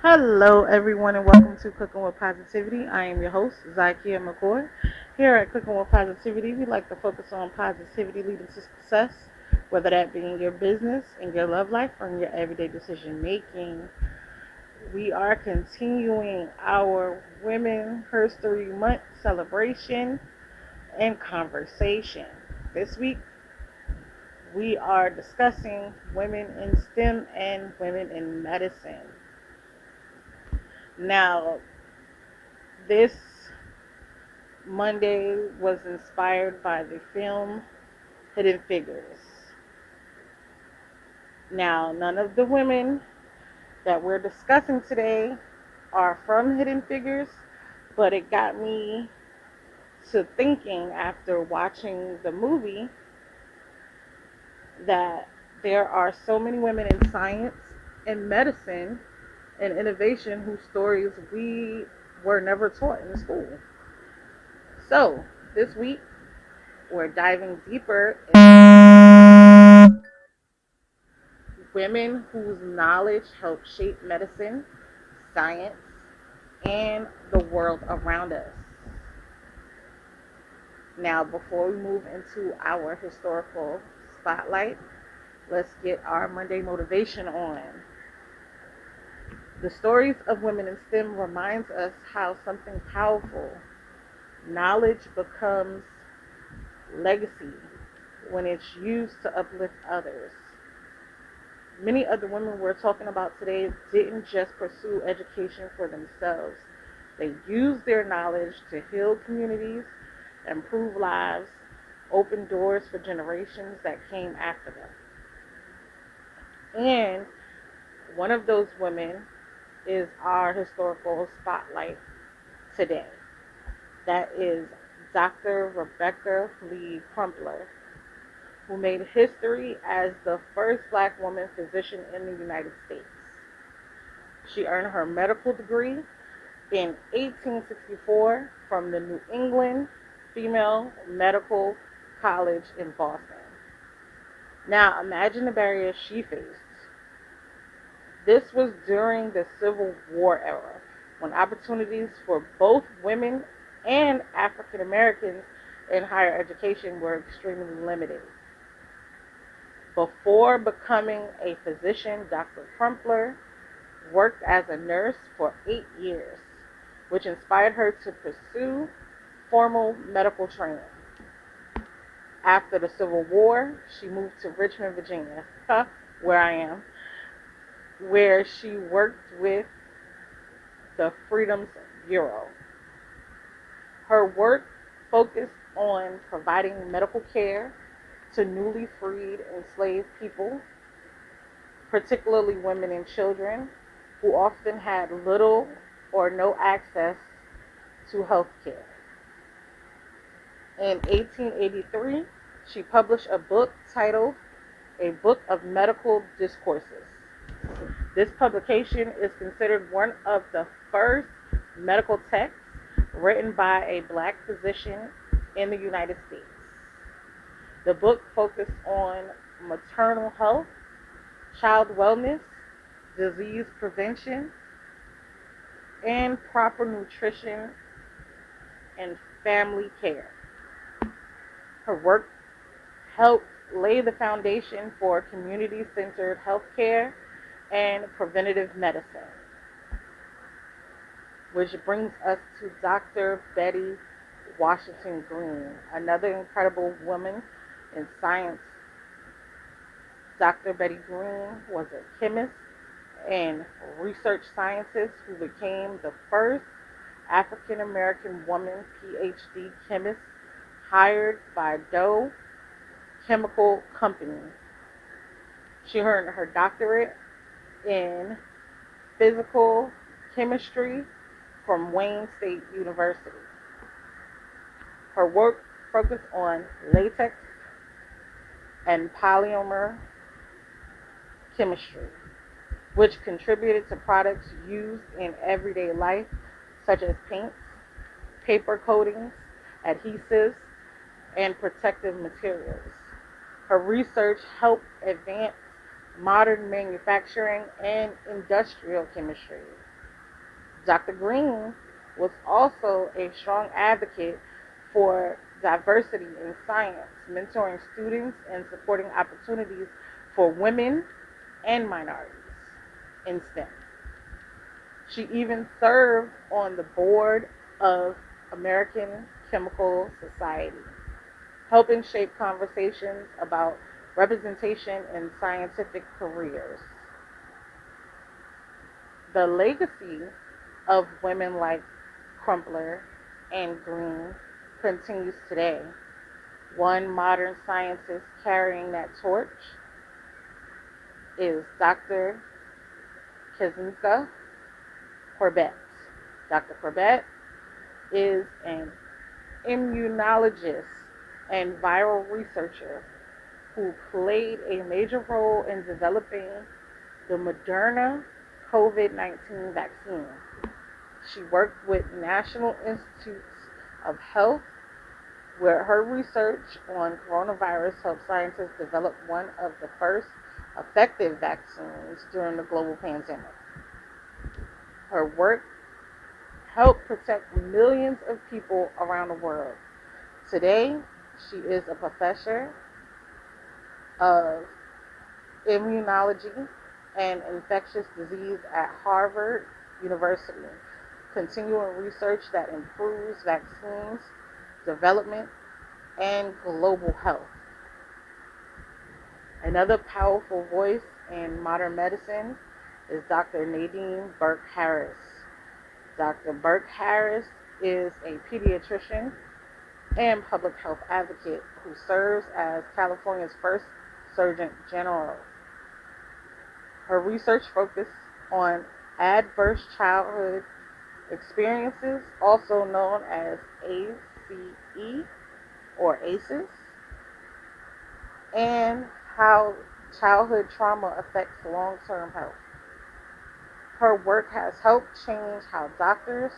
Hello, everyone, and welcome to Cooking with Positivity. I am your host, Zykia McCoy. Here at Cooking with Positivity, we like to focus on positivity leading to success, whether that be in your business, in your love life, or in your everyday decision making. We are continuing our Women Herstory Month celebration and conversation. This week, we are discussing women in STEM and women in medicine. Now, this Monday was inspired by the film Hidden Figures. Now, none of the women that we're discussing today are from Hidden Figures, but it got me to thinking after watching the movie that there are so many women in science and medicine and innovation whose stories we were never taught in school. So, this week we're diving deeper into women whose knowledge helped shape medicine, science, and the world around us. Now, before we move into our historical spotlight, let's get our Monday motivation on. The stories of women in STEM reminds us how something powerful, knowledge, becomes legacy when it's used to uplift others. Many of the women we're talking about today didn't just pursue education for themselves. They used their knowledge to heal communities, improve lives, open doors for generations that came after them. And one of those women is our historical spotlight today. That is Dr. Rebecca Lee Crumpler, who made history as the first black woman physician in the United States. She earned her medical degree in 1864 from the New England Female Medical College in Boston. Now, imagine the barriers she faced. This was during the Civil War era, when opportunities for both women and African Americans in higher education were extremely limited. Before becoming a physician, Dr. Crumpler worked as a nurse for 8 years, which inspired her to pursue formal medical training. After the Civil War, she moved to Richmond, Virginia, where I am, where she worked with the Freedoms Bureau. Her work focused on providing medical care to newly freed enslaved people, particularly women and children, who often had little or no access to health care. In 1883, she published a book titled A Book of Medical Discourses. This publication is considered one of the first medical texts written by a black physician in the United States. The book focused on maternal health, child wellness, disease prevention, and proper nutrition and family care. Her work helped lay the foundation for community-centered healthcare and preventative medicine. Which brings us to Dr. Betty Washington Greene, another incredible woman in science. Dr. Betty Greene was a chemist and research scientist who became the first African American woman PhD chemist hired by Dow Chemical Company. She earned her doctorate in physical chemistry from Wayne State University. Her work focused on latex and polymer chemistry, which contributed to products used in everyday life, such as paints, paper coatings, adhesives, and protective materials. Her research helped advance modern manufacturing and industrial chemistry. Dr. Greene was also a strong advocate for diversity in science, mentoring students and supporting opportunities for women and minorities in STEM. She even served on the board of American Chemical Society, helping shape conversations about representation in scientific careers. The legacy of women like Crumpler and Greene continues today. One modern scientist carrying that torch is Dr. Kazinka Corbett. Dr. Corbett is an immunologist and viral researcher who played a major role in developing the Moderna COVID-19 vaccine. She worked with National Institutes of Health, where her research on coronavirus helped scientists develop one of the first effective vaccines during the global pandemic. Her work helped protect millions of people around the world. Today, she is a professor of immunology and infectious disease at Harvard University, continuing research that improves vaccines development and global health. Another powerful voice in modern medicine is Dr. Nadine Burke-Harris. Dr. Burke-Harris is a pediatrician and public health advocate who serves as California's first Surgeon General. Her research focuses on adverse childhood experiences, also known as ACE or ACEs, and how childhood trauma affects long-term health. Her work has helped change how doctors,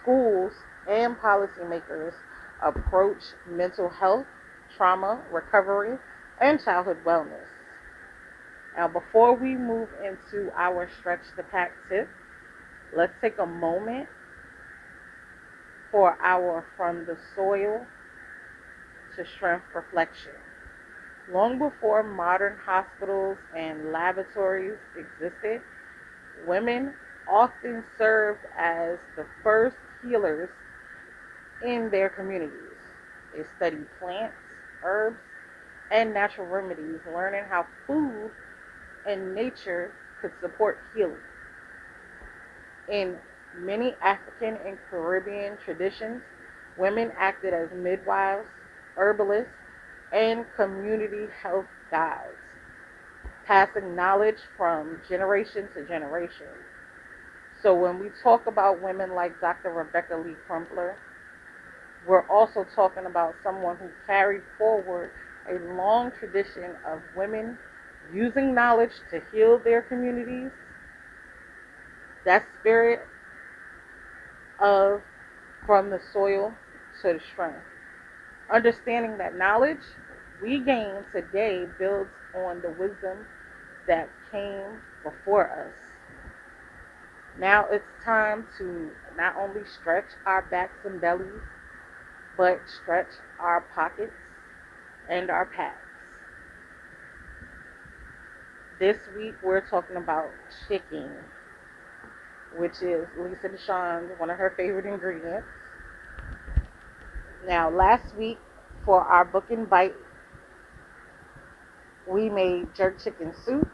schools, and policymakers approach mental health, trauma, recovery, and childhood wellness. Now, before we move into our Stretch the Pack tip, let's take a moment for our From the Soil to Strength reflection. Long before modern hospitals and laboratories existed, women often served as the first healers in their communities. They studied plants, herbs, and natural remedies, learning how food and nature could support healing. In many African and Caribbean traditions, women acted as midwives, herbalists, and community health guides, passing knowledge from generation to generation. So when we talk about women like Dr. Rebecca Lee Crumpler, we're also talking about someone who carried forward a long tradition of women using knowledge to heal their communities. That spirit of from the soil to the strength. Understanding that knowledge we gain today builds on the wisdom that came before us. Now it's time to not only stretch our backs and bellies, but stretch our pockets and our packs. This week we're talking about chicken, which is Lisa Deshawn's one of her favorite ingredients. Now, last week for our book and bite, we made jerk chicken soup,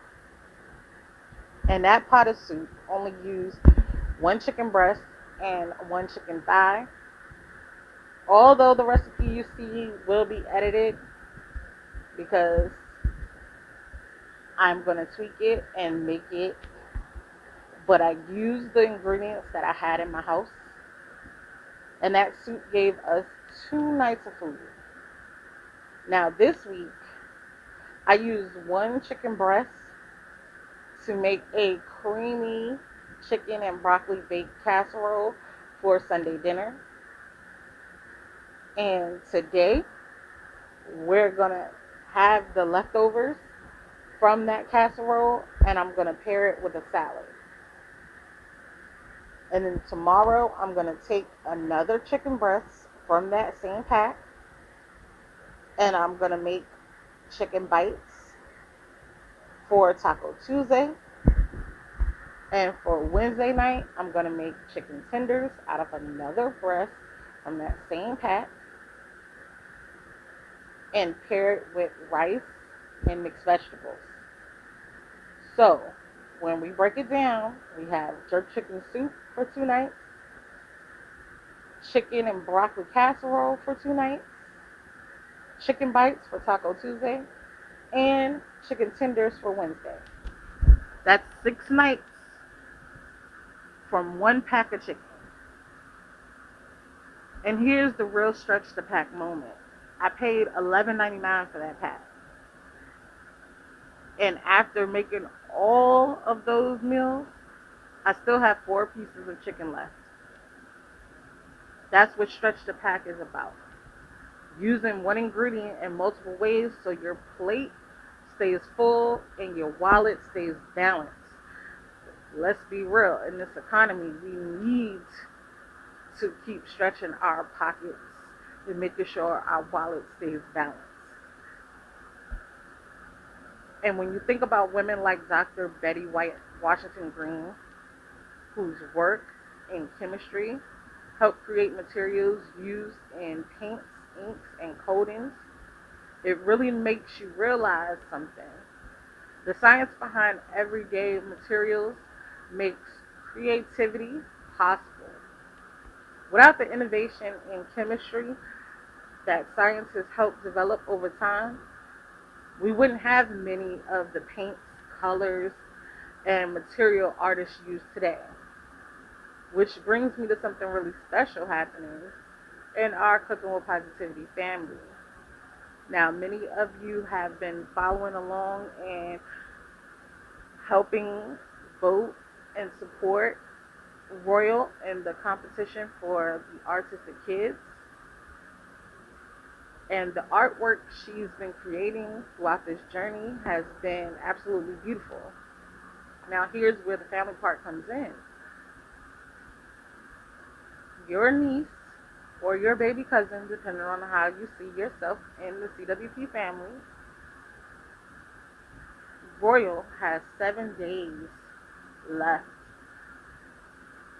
and that pot of soup only used one chicken breast and one chicken thigh. Although the recipe you see will be edited because I'm going to tweak it and make it, but I used the ingredients that I had in my house, and that soup gave us 2 nights of food. Now this week, I used one chicken breast to make a creamy chicken and broccoli baked casserole for Sunday dinner. And today, we're going to have the leftovers from that casserole, and I'm going to pair it with a salad. And then tomorrow, I'm going to take another chicken breast from that same pack, and I'm going to make chicken bites for Taco Tuesday. And for Wednesday night, I'm going to make chicken tenders out of another breast from that same pack and pair it with rice and mixed vegetables. So, when we break it down, we have jerk chicken soup for 2 nights, chicken and broccoli casserole for 2 nights, chicken bites for Taco Tuesday, and chicken tenders for Wednesday. That's 6 nights from one pack of chicken. And here's the real stretch the pack moment. I paid $11.99 for that pack. And after making all of those meals, I still have 4 pieces of chicken left. That's what stretch the pack is about. Using one ingredient in multiple ways so your plate stays full and your wallet stays balanced. Let's be real, in this economy, we need to keep stretching our pockets and making sure our wallet stays balanced. And when you think about women like Dr. Betty White Washington Greene, whose work in chemistry helped create materials used in paints, inks, and coatings, it really makes you realize something. The science behind everyday materials makes creativity possible. Without the innovation in chemistry that scientists helped develop over time, we wouldn't have many of the paints, colors, and material artists use today. Which brings me to something really special happening in our Cooking with Positivity family. Now, many of you have been following along and helping vote and support Royal in the competition for the Artistic Kids. And the artwork she's been creating throughout this journey has been absolutely beautiful. Now, here's where the family part comes in. Your niece or your baby cousin, depending on how you see yourself in the CWP family, Royal has 7 days left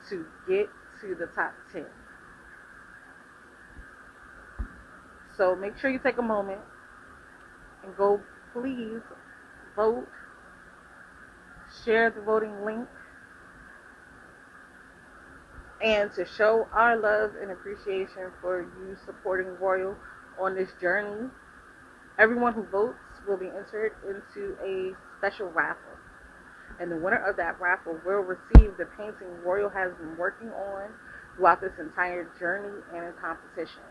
to get to the top 10. So make sure you take a moment and go please vote, share the voting link, and to show our love and appreciation for you supporting Royal on this journey, everyone who votes will be entered into a special raffle. And the winner of that raffle will receive the painting Royal has been working on throughout this entire journey and in competition.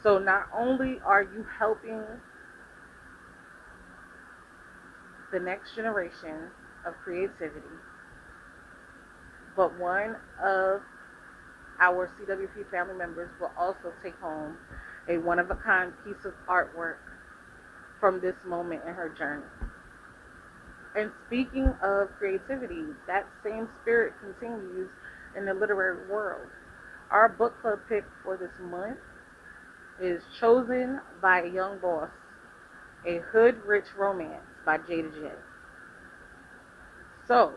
So not only are you helping the next generation of creativity, but one of our CWP family members will also take home a one-of-a-kind piece of artwork from this moment in her journey. And speaking of creativity, that same spirit continues in the literary world. Our book club pick for this month is Chosen by a Young Boss, A Hood Rich Romance by Jada J. So,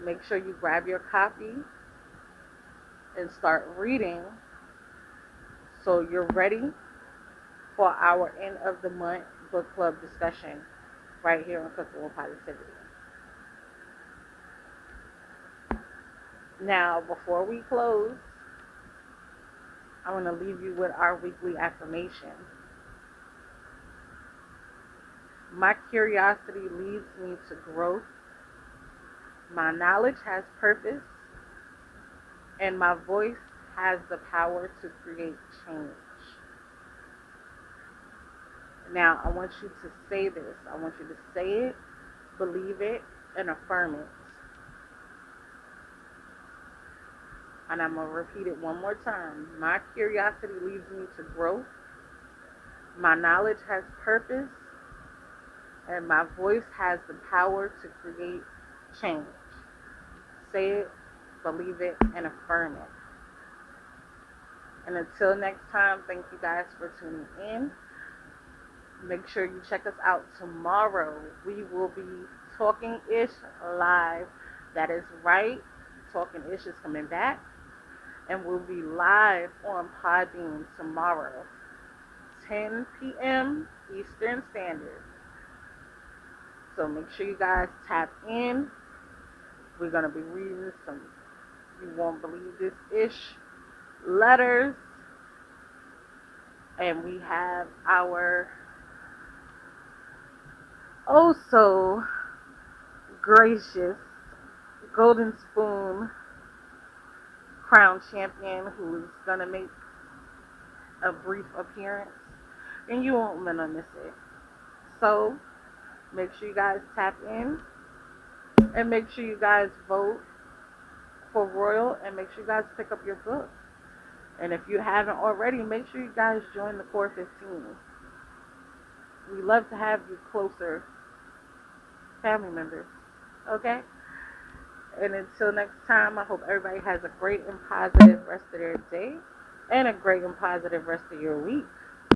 make sure you grab your copy and start reading so you're ready for our end of the month book club discussion right here on Cooking with Positivity. Now, before we close, I want to leave you with our weekly affirmation. My curiosity leads me to growth. My knowledge has purpose. And my voice has the power to create change. Now, I want you to say this. I want you to say it, believe it, and affirm it. And I'm going to repeat it one more time. My curiosity leads me to growth. My knowledge has purpose. And my voice has the power to create change. Say it, believe it, and affirm it. And until next time, thank you guys for tuning in. Make sure you check us out tomorrow. We will be Talking Ish live. That is right. Talking Ish is coming back. And we'll be live on Podbean tomorrow, 10 p.m. Eastern Standard. So make sure you guys tap in. We're going to be reading some, you won't believe this ish, letters. And we have our oh so gracious Golden Spoon Crown Champion who's going to make a brief appearance. And you won't want to miss it. So make sure you guys tap in. And make sure you guys vote for Royal. And make sure you guys pick up your book. And if you haven't already, make sure you guys join the Core 15. We love to have you closer family members. Okay? And until next time, I hope everybody has a great and positive rest of their day. And a great and positive rest of your week.